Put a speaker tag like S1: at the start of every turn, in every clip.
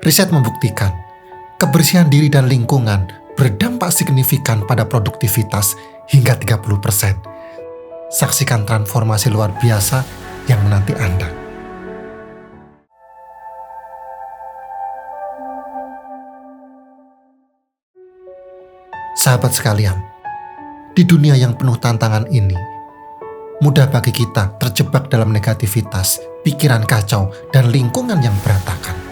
S1: Riset membuktikan, kebersihan diri dan lingkungan berdampak signifikan pada produktivitas hingga 30%. Saksikan transformasi luar biasa yang menanti Anda. Sahabat sekalian, di dunia yang penuh tantangan ini, mudah bagi kita terjebak dalam negativitas, pikiran kacau, dan lingkungan yang berantakan.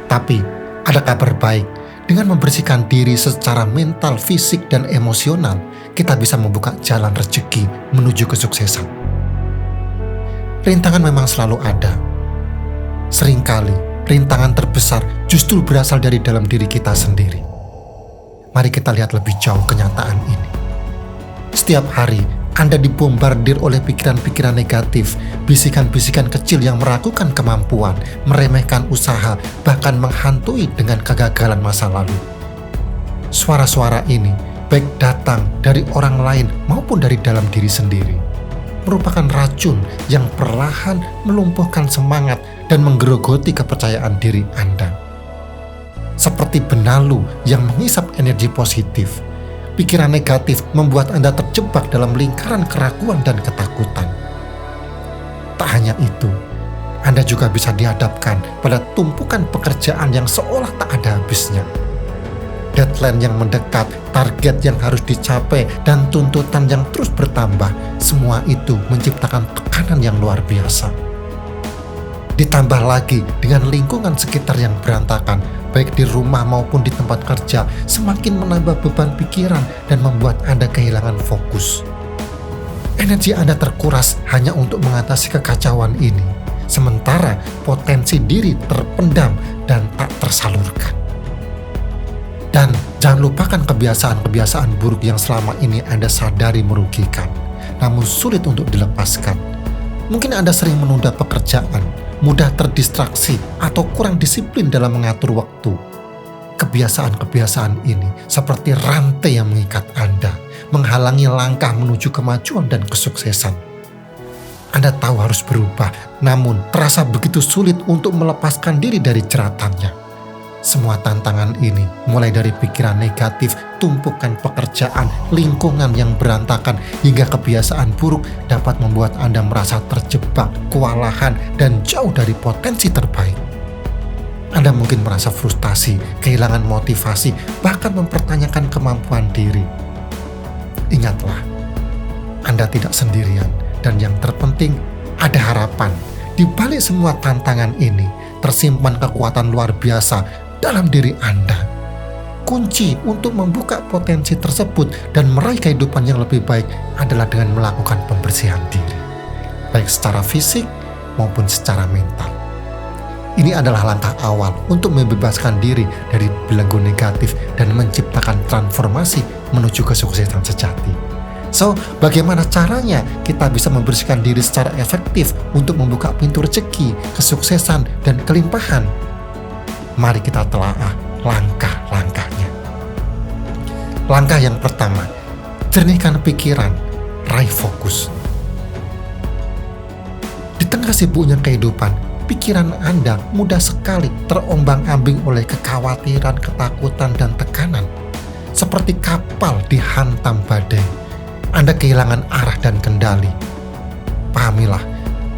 S1: Tapi, ada kabar baik. Dengan membersihkan diri secara mental, fisik, dan emosional, kita bisa membuka jalan rezeki menuju kesuksesan. Rintangan memang selalu ada. Seringkali, rintangan terbesar justru berasal dari dalam diri kita sendiri. Mari kita lihat lebih jauh kenyataan ini. Setiap hari, Anda dibombardir oleh pikiran-pikiran negatif, bisikan-bisikan kecil yang meragukan kemampuan, meremehkan usaha, bahkan menghantui dengan kegagalan masa lalu. Suara-suara ini, baik datang dari orang lain maupun dari dalam diri sendiri, merupakan racun yang perlahan melumpuhkan semangat dan menggerogoti kepercayaan diri Anda. Seperti benalu yang menghisap energi positif, pikiran negatif membuat Anda terjebak dalam lingkaran keraguan dan ketakutan. Tak hanya itu, Anda juga bisa dihadapkan pada tumpukan pekerjaan yang seolah tak ada habisnya. Deadline yang mendekat, target yang harus dicapai, dan tuntutan yang terus bertambah, semua itu menciptakan tekanan yang luar biasa. Ditambah lagi dengan lingkungan sekitar yang berantakan, baik di rumah maupun di tempat kerja, semakin menambah beban pikiran dan membuat Anda kehilangan fokus. Energi Anda terkuras hanya untuk mengatasi kekacauan ini, sementara potensi diri terpendam dan tak tersalurkan. Dan jangan lupakan kebiasaan-kebiasaan buruk yang selama ini Anda sadari merugikan, namun sulit untuk dilepaskan. Mungkin Anda sering menunda pekerjaan, mudah terdistraksi, atau kurang disiplin dalam mengatur waktu. Kebiasaan-kebiasaan ini seperti rantai yang mengikat Anda, menghalangi langkah menuju kemajuan dan kesuksesan. Anda tahu harus berubah, namun terasa begitu sulit untuk melepaskan diri dari jeratannya. Semua tantangan ini, mulai dari pikiran negatif, tumpukan pekerjaan, lingkungan yang berantakan, hingga kebiasaan buruk dapat membuat Anda merasa terjebak, kewalahan, dan jauh dari potensi terbaik. Anda mungkin merasa frustasi, kehilangan motivasi, bahkan mempertanyakan kemampuan diri. Ingatlah, Anda tidak sendirian, dan yang terpenting, ada harapan. Di balik semua tantangan ini, tersimpan kekuatan luar biasa dalam diri Anda. Kunci untuk membuka potensi tersebut dan meraih kehidupan yang lebih baik adalah dengan melakukan pembersihan diri, baik secara fisik maupun secara mental. Ini adalah langkah awal untuk membebaskan diri dari belenggu negatif dan menciptakan transformasi menuju kesuksesan sejati. So, bagaimana caranya kita bisa membersihkan diri secara efektif untuk membuka pintu rezeki, kesuksesan, dan kelimpahan? Mari kita telaah langkah-langkahnya. Langkah yang pertama, jernihkan pikiran, raih fokus. Di tengah sibuknya kehidupan, pikiran Anda mudah sekali terombang-ambing oleh kekhawatiran, ketakutan, dan tekanan. Seperti kapal dihantam badai, Anda kehilangan arah dan kendali. Pahamilah,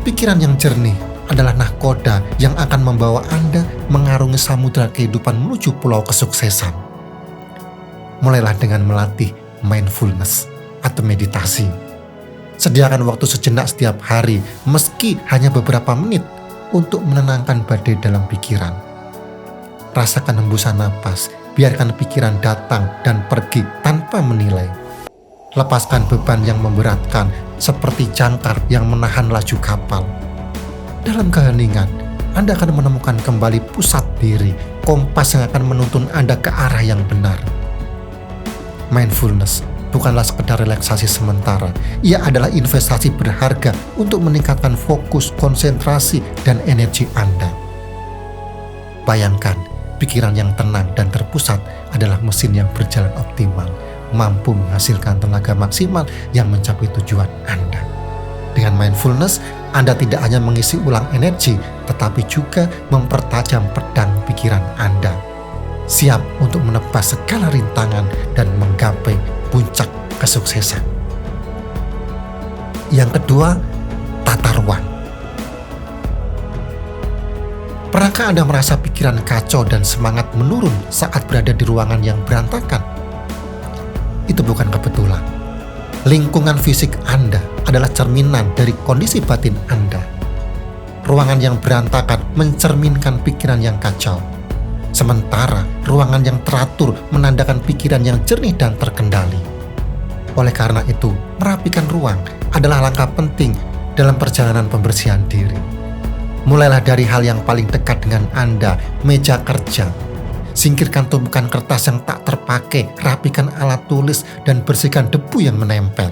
S1: pikiran yang jernih adalah nahkoda yang akan membawa Anda mengarungi samudera kehidupan menuju pulau kesuksesan. Mulailah dengan melatih mindfulness atau meditasi. Sediakan waktu sejenak setiap hari, meski hanya beberapa menit, untuk menenangkan badai dalam pikiran. Rasakan hembusan napas, biarkan pikiran datang dan pergi tanpa menilai. Lepaskan beban yang memberatkan, seperti jangkar yang menahan laju kapal. Dalam keheningan, Anda akan menemukan kembali pusat diri, kompas yang akan menuntun Anda ke arah yang benar. Mindfulness bukanlah sekedar relaksasi sementara. Ia adalah investasi berharga untuk meningkatkan fokus, konsentrasi, dan energi Anda. Bayangkan, pikiran yang tenang dan terpusat adalah mesin yang berjalan optimal, mampu menghasilkan tenaga maksimal yang mencapai tujuan Anda. Dengan mindfulness, Anda tidak hanya mengisi ulang energi, tetapi juga mempertajam pedang pikiran pikiran Anda, siap untuk menebas segala rintangan dan menggapai puncak kesuksesan. Yang kedua, tata ruang. Pernahkah Anda merasa pikiran kacau dan semangat menurun saat berada di ruangan yang berantakan? Itu bukan kebetulan. Lingkungan fisik Anda adalah cerminan dari kondisi batin Anda. Ruangan yang berantakan mencerminkan pikiran yang kacau. Sementara ruangan yang teratur menandakan pikiran yang jernih dan terkendali. Oleh karena itu, merapikan ruang adalah langkah penting dalam perjalanan pembersihan diri. Mulailah dari hal yang paling dekat dengan Anda, meja kerja. Singkirkan tumpukan kertas yang tak terpakai, rapikan alat tulis, dan bersihkan debu yang menempel.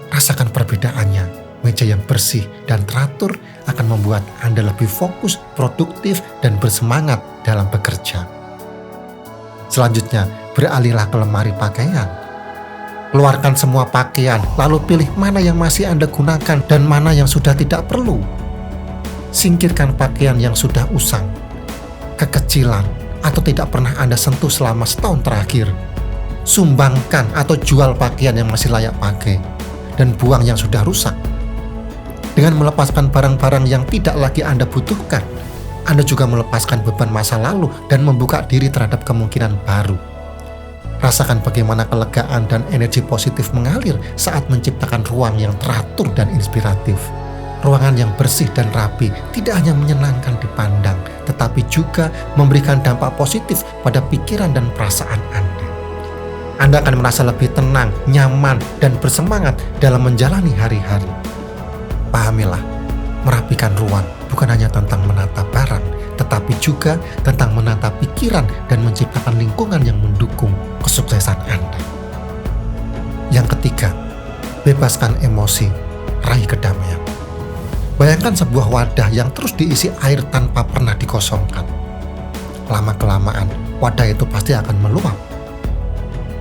S1: Rasakan perbedaannya. Meja yang bersih dan teratur akan membuat Anda lebih fokus, produktif, dan bersemangat dalam bekerja. Selanjutnya, beralihlah ke lemari pakaian. Keluarkan semua pakaian, lalu pilih mana yang masih Anda gunakan dan mana yang sudah tidak perlu. Singkirkan pakaian yang sudah usang, kekecilan, atau tidak pernah Anda sentuh selama setahun terakhir. Sumbangkan atau jual pakaian yang masih layak pakai, dan buang yang sudah rusak. Dengan melepaskan barang-barang yang tidak lagi Anda butuhkan, Anda juga melepaskan beban masa lalu dan membuka diri terhadap kemungkinan baru. Rasakan bagaimana kelegaan dan energi positif mengalir saat menciptakan ruang yang teratur dan inspiratif. Ruangan yang bersih dan rapi tidak hanya menyenangkan dipandang, tetapi juga memberikan dampak positif pada pikiran dan perasaan Anda. Anda akan merasa lebih tenang, nyaman, dan bersemangat dalam menjalani hari-hari. Pahamilah, merapikan ruang bukan hanya tentang menata barang, tetapi juga tentang menata pikiran dan menciptakan lingkungan yang mendukung kesuksesan Anda. Yang ketiga, bebaskan emosi, raih kedamaian. Bayangkan sebuah wadah yang terus diisi air tanpa pernah dikosongkan. Lama-kelamaan, wadah itu pasti akan meluap.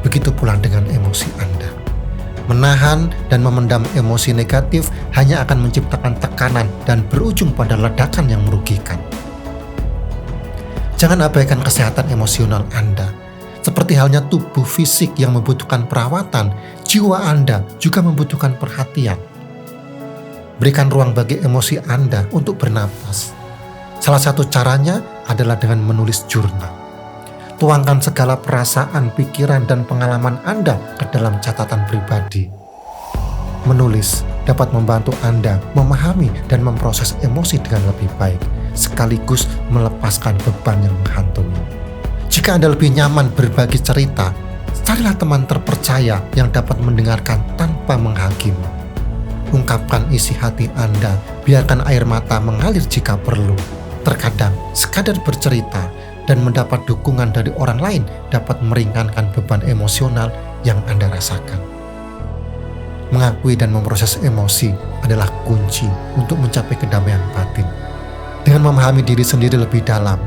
S1: Begitu pula dengan emosi Anda. Menahan dan memendam emosi negatif hanya akan menciptakan tekanan dan berujung pada ledakan yang merugikan. Jangan abaikan kesehatan emosional Anda. Seperti halnya tubuh fisik yang membutuhkan perawatan, jiwa Anda juga membutuhkan perhatian. Berikan ruang bagi emosi Anda untuk bernapas. Salah satu caranya adalah dengan menulis jurnal. Tuangkan segala perasaan, pikiran, dan pengalaman Anda ke dalam catatan pribadi. Menulis dapat membantu Anda memahami dan memproses emosi dengan lebih baik, sekaligus melepaskan beban yang menghantui. Jika Anda lebih nyaman berbagi cerita, carilah teman terpercaya yang dapat mendengarkan tanpa menghakimi. Ungkapkan isi hati Anda, biarkan air mata mengalir jika perlu. Terkadang, sekadar bercerita dan mendapat dukungan dari orang lain dapat meringankan beban emosional yang Anda rasakan. Mengakui dan memproses emosi adalah kunci untuk mencapai kedamaian batin. Dengan memahami diri sendiri lebih dalam,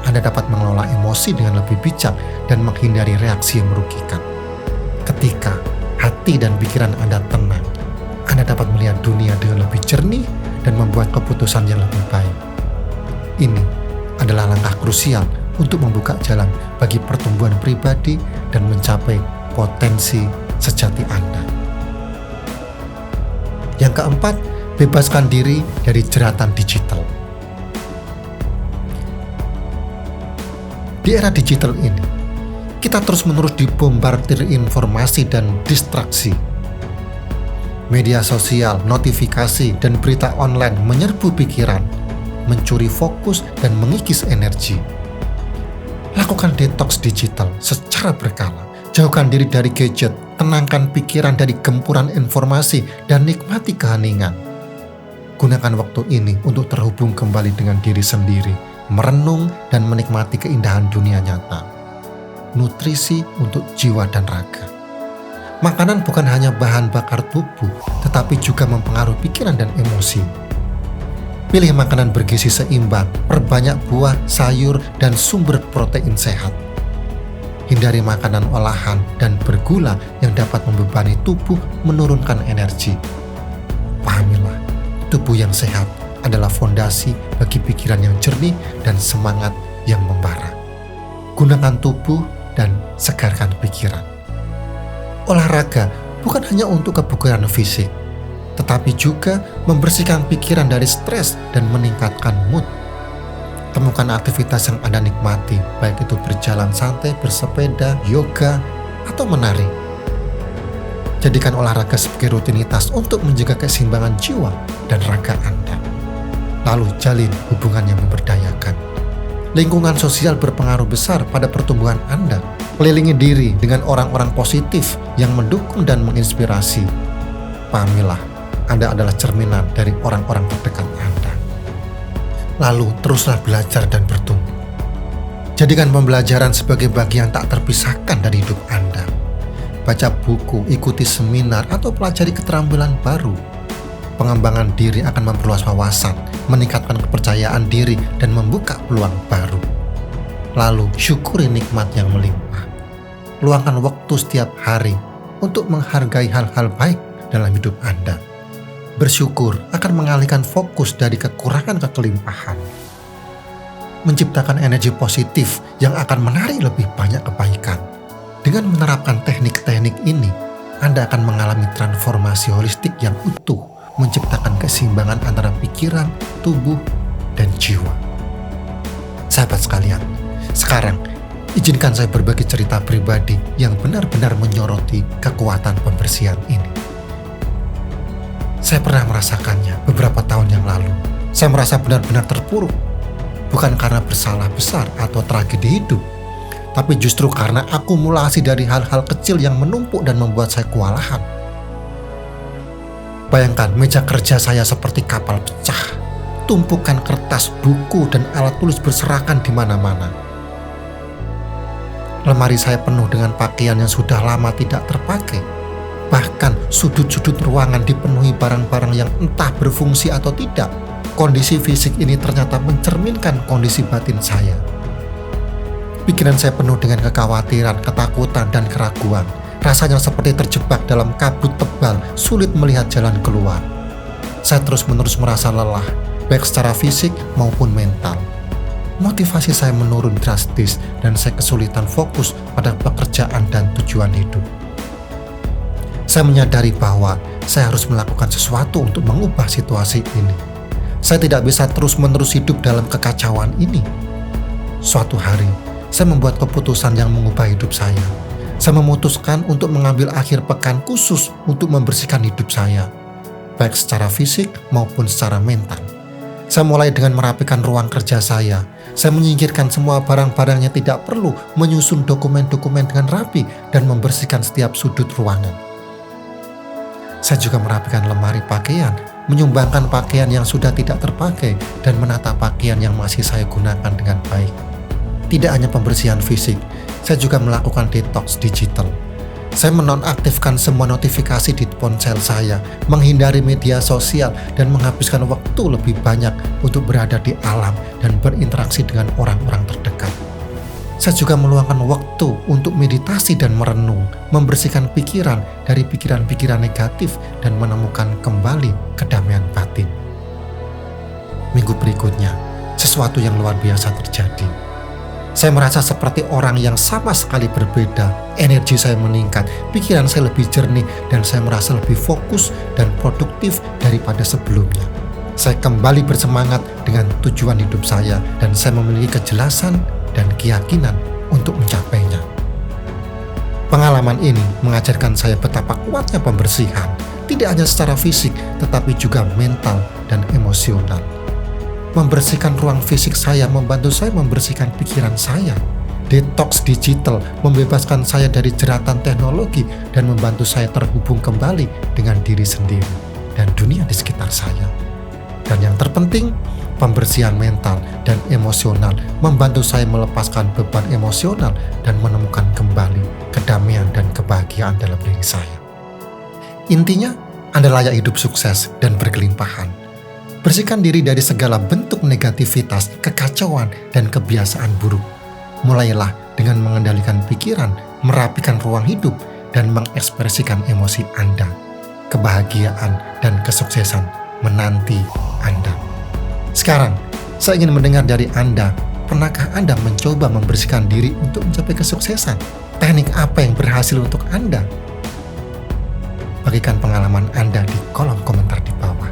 S1: Anda dapat mengelola emosi dengan lebih bijak dan menghindari reaksi yang merugikan. Ketika hati dan pikiran Anda tenang, Anda dapat melihat dunia dengan lebih jernih dan membuat keputusan yang lebih baik. Ini adalah langkah krusial untuk membuka jalan bagi pertumbuhan pribadi dan mencapai potensi sejati Anda. Yang keempat, bebaskan diri dari jeratan digital. Di era digital ini, kita terus-menerus dibombardir informasi dan distraksi. Media sosial, notifikasi, dan berita online menyerbu pikiran, mencuri fokus, dan mengikis energi. Lakukan detox digital secara berkala. Jauhkan diri dari gadget, tenangkan pikiran dari gempuran informasi, dan nikmati keheningan. Gunakan waktu ini untuk terhubung kembali dengan diri sendiri, merenung dan menikmati keindahan dunia nyata. Nutrisi untuk jiwa dan raga. Makanan bukan hanya bahan bakar tubuh, tetapi juga mempengaruhi pikiran dan emosi. Pilih makanan bergizi seimbang, perbanyak buah, sayur, dan sumber protein sehat. Hindari makanan olahan dan bergula yang dapat membebani tubuh, menurunkan energi. Pahamilah, tubuh yang sehat adalah fondasi bagi pikiran yang jernih dan semangat yang membara. Gunakan tubuh dan segarkan pikiran. Olahraga bukan hanya untuk kebugaran fisik, tetapi juga membersihkan pikiran dari stres dan meningkatkan mood. Temukan aktivitas yang Anda nikmati, baik itu berjalan santai, bersepeda, yoga, atau menari. Jadikan olahraga sebagai rutinitas untuk menjaga keseimbangan jiwa dan raga Anda. Lalu jalin hubungan yang memberdayakan. Lingkungan sosial berpengaruh besar pada pertumbuhan Anda. Kelilingi diri dengan orang-orang positif yang mendukung dan menginspirasi. Pahamilah, Anda adalah cerminan dari orang-orang terdekat Anda. Lalu teruslah belajar dan bertumbuh. Jadikan pembelajaran sebagai bagian tak terpisahkan dari hidup Anda. Baca buku, ikuti seminar, atau pelajari keterampilan baru. Pengembangan diri akan memperluas wawasan, meningkatkan kepercayaan diri, dan membuka peluang baru. Lalu syukuri nikmat yang melimpah. Luangkan waktu setiap hari untuk menghargai hal-hal baik dalam hidup Anda. Bersyukur akan mengalihkan fokus dari kekurangan ke kelimpahan. Menciptakan energi positif yang akan menarik lebih banyak kebaikan. Dengan menerapkan teknik-teknik ini, Anda akan mengalami transformasi holistik yang utuh, menciptakan keseimbangan antara pikiran, tubuh, dan jiwa. Sahabat sekalian, sekarang izinkan saya berbagi cerita pribadi yang benar-benar menyoroti kekuatan pembersihan ini. Saya pernah merasakannya beberapa tahun yang lalu. Saya merasa benar-benar terpuruk, bukan karena bersalah besar atau tragedi hidup, tapi justru karena akumulasi dari hal-hal kecil yang menumpuk dan membuat saya kewalahan. Bayangkan meja kerja saya seperti kapal pecah. Tumpukan kertas, buku, dan alat tulis berserakan di mana-mana. Lemari saya penuh dengan pakaian yang sudah lama tidak terpakai. Bahkan sudut-sudut ruangan dipenuhi barang-barang yang entah berfungsi atau tidak. Kondisi fisik ini ternyata mencerminkan kondisi batin saya. Pikiran saya penuh dengan kekhawatiran, ketakutan, dan keraguan. Rasanya seperti terjebak dalam kabut tebal, sulit melihat jalan keluar. Saya terus-menerus merasa lelah, baik secara fisik maupun mental. Motivasi saya menurun drastis dan saya kesulitan fokus pada pekerjaan dan tujuan hidup. Saya menyadari bahwa saya harus melakukan sesuatu untuk mengubah situasi ini. Saya tidak bisa terus-menerus hidup dalam kekacauan ini. Suatu hari, saya membuat keputusan yang mengubah hidup saya. Saya memutuskan untuk mengambil akhir pekan khusus untuk membersihkan hidup saya, baik secara fisik maupun secara mental. Saya mulai dengan merapikan ruang kerja saya. Saya menyingkirkan semua barang-barang yang tidak perlu, menyusun dokumen-dokumen dengan rapi, dan membersihkan setiap sudut ruangan. Saya juga merapikan lemari pakaian, menyumbangkan pakaian yang sudah tidak terpakai, dan menata pakaian yang masih saya gunakan dengan baik. Tidak hanya pembersihan fisik, saya juga melakukan detox digital. Saya menonaktifkan semua notifikasi di ponsel saya, menghindari media sosial, dan menghabiskan waktu lebih banyak untuk berada di alam dan berinteraksi dengan orang-orang terdekat. Saya juga meluangkan waktu untuk meditasi dan merenung, membersihkan pikiran dari pikiran-pikiran negatif, dan menemukan kembali kedamaian batin. Minggu berikutnya, sesuatu yang luar biasa terjadi. Saya merasa seperti orang yang sama sekali berbeda. Energi saya meningkat, pikiran saya lebih jernih, dan saya merasa lebih fokus dan produktif daripada sebelumnya. Saya kembali bersemangat dengan tujuan hidup saya, dan saya memiliki kejelasan dan keyakinan untuk mencapainya. Pengalaman ini mengajarkan saya betapa kuatnya pembersihan, tidak hanya secara fisik, tetapi juga mental dan emosional. Membersihkan ruang fisik saya membantu saya membersihkan pikiran saya. Detox digital membebaskan saya dari jeratan teknologi dan membantu saya terhubung kembali dengan diri sendiri dan dunia di sekitar saya. Dan yang terpenting, pembersihan mental dan emosional membantu saya melepaskan beban emosional dan menemukan kembali kedamaian dan kebahagiaan dalam diri saya. Intinya, Anda layak hidup sukses dan berkelimpahan. Bersihkan diri dari segala bentuk negativitas, kekacauan, dan kebiasaan buruk. Mulailah dengan mengendalikan pikiran, merapikan ruang hidup, dan mengekspresikan emosi Anda. Kebahagiaan dan kesuksesan menanti Anda. Sekarang, saya ingin mendengar dari Anda, Pernahkah Anda mencoba membersihkan diri untuk mencapai kesuksesan? Teknik apa yang berhasil untuk Anda? Bagikan pengalaman Anda di kolom komentar di bawah.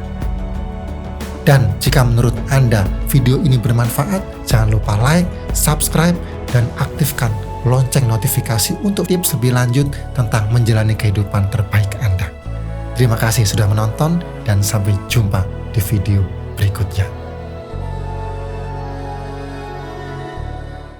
S1: Dan jika menurut Anda video ini bermanfaat, jangan lupa like, subscribe, dan aktifkan lonceng notifikasi untuk tips lebih lanjut tentang menjalani kehidupan terbaik Anda. Terima kasih sudah menonton dan sampai jumpa di video berikutnya.